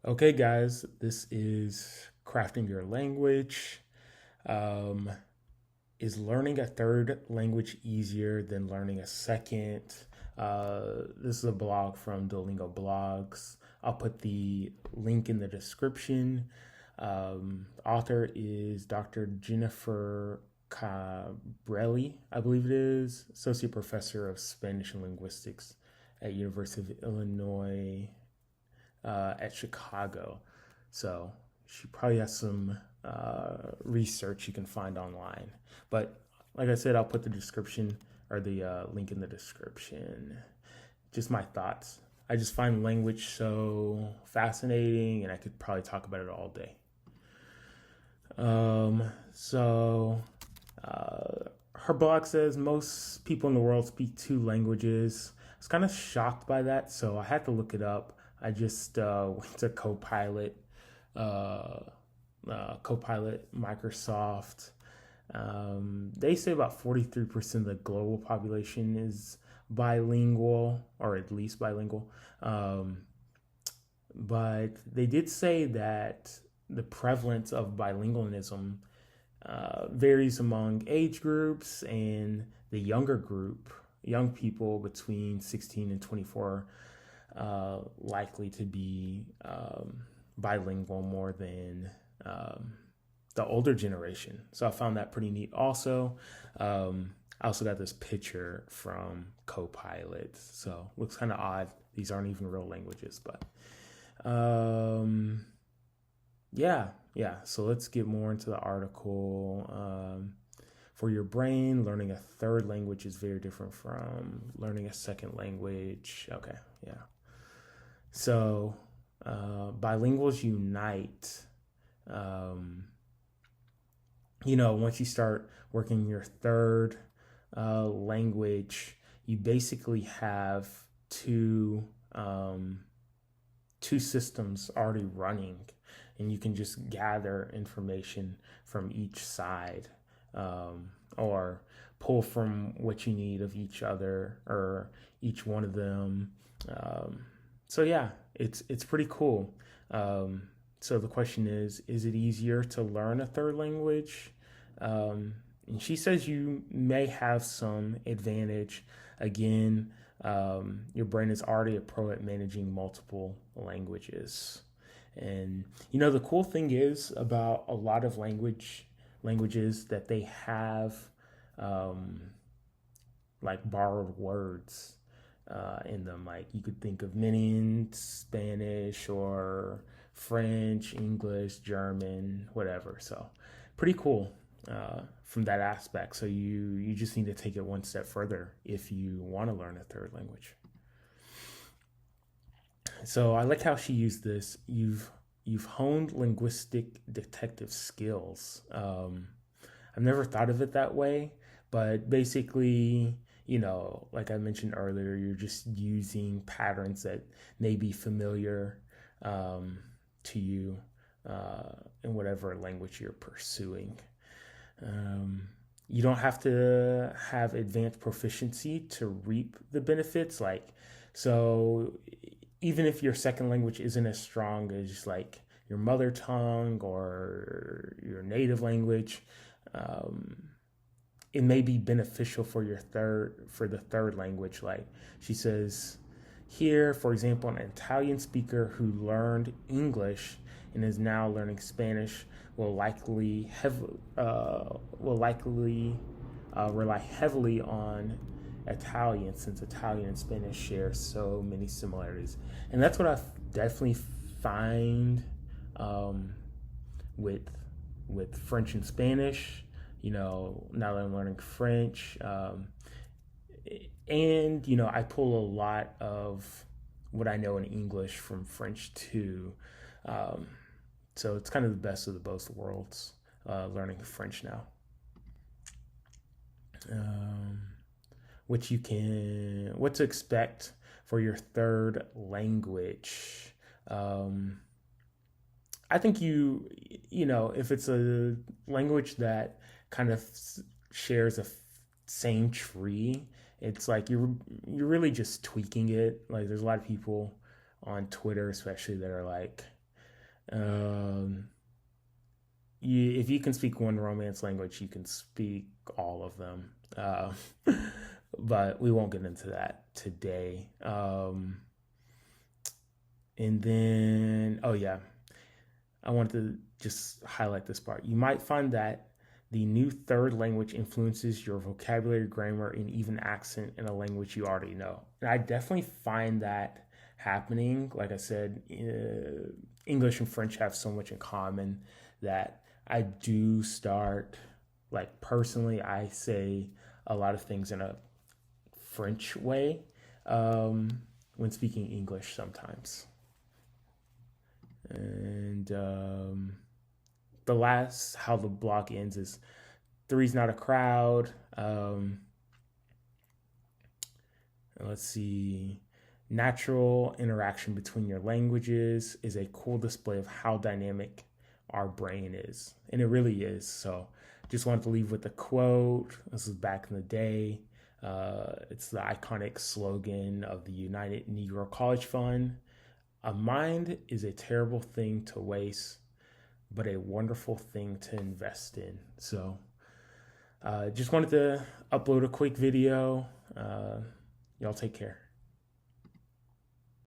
Okay, guys, this is Crafting Your Language. Um, is learning a third language easier than learning a second? This is a blog from Duolingo Blogs. I'll put the link in the description. The author is Dr. Jennifer Cabrelli, I believe it is, Associate Professor of Spanish and Linguistics at University of Illinois at Chicago. So she probably has some research you can find online. But like I said, I'll put the description or the link in the description. Just my thoughts. I just find language so fascinating, and I could probably talk about it all day. So her blog says most people in the world speak two languages. I was kind of shocked by that, so I had to look it up. I just went to uh, Copilot, Microsoft. They say about 43% of the global population is bilingual, or at least bilingual. But they did say that the prevalence of bilingualism varies among age groups, and the younger group, young people between 16 and 24, likely to be bilingual more than the older generation. So I found that pretty neat. Also, I also got this picture from Copilot, so looks kind of odd. These aren't even real languages, but yeah. So let's get more into the article. For your brain, learning a third language is very different from learning a second language. Okay, yeah. So bilinguals unite. Um, Once you start working your third language, you basically have two um, two systems already running, and you can just gather information from each side, or pull from what you need of each other or each one of them. Um, so yeah, it's pretty cool. So the question is it easier to learn a third language? And she says you may have some advantage. Again, your brain is already a pro at managing multiple languages. And the cool thing is about a lot of languages that they have um, like borrowed words in them. Like you could think of many in Spanish or French, English, German, whatever. So pretty cool from that aspect. So you just need to take it one step further if you want to learn a third language. So I like how she used this. You've honed linguistic detective skills. I've never thought of it that way, but basically, like I mentioned earlier, you're just using patterns that may be familiar um, to you in whatever language you're pursuing. Um, you don't have to have advanced proficiency to reap the benefits. So even if your second language isn't as strong as like your mother tongue or your native language, um, it may be beneficial for the third language. Like she says here, for example, an Italian speaker who learned English and is now learning Spanish will likely rely heavily on Italian, since Italian and Spanish share so many similarities. And that's what I definitely find um, with French and Spanish. Now that I'm learning French, and I pull a lot of what I know in English from French too. Um, so it's kind of the best of the both worlds, learning French now. Um, what to expect for your third language. Um, I think if it's a language that kind of shares a same tree, it's like you're really just tweaking it. Like there's a lot of people on Twitter, especially, that are like, Um, if you can speak one Romance language, you can speak all of them. But we won't get into that today. And then, oh yeah, I wanted to just highlight this part. You might find that the new third language influences your vocabulary, grammar, and even accent in a language you already know. And I definitely find that happening. Like I said, English and French have so much in common that I do start, like personally, I say a lot of things in a French way when speaking English sometimes. And the last, how the block ends is three's not a crowd. Let's see. Natural interaction between your languages is a cool display of how dynamic our brain is. And it really is. So just wanted to leave with a quote. This is back in the day. It's the iconic slogan of the United Negro College Fund. A mind is a terrible thing to waste, but a wonderful thing to invest in. So just wanted to upload a quick video. Y'all take care.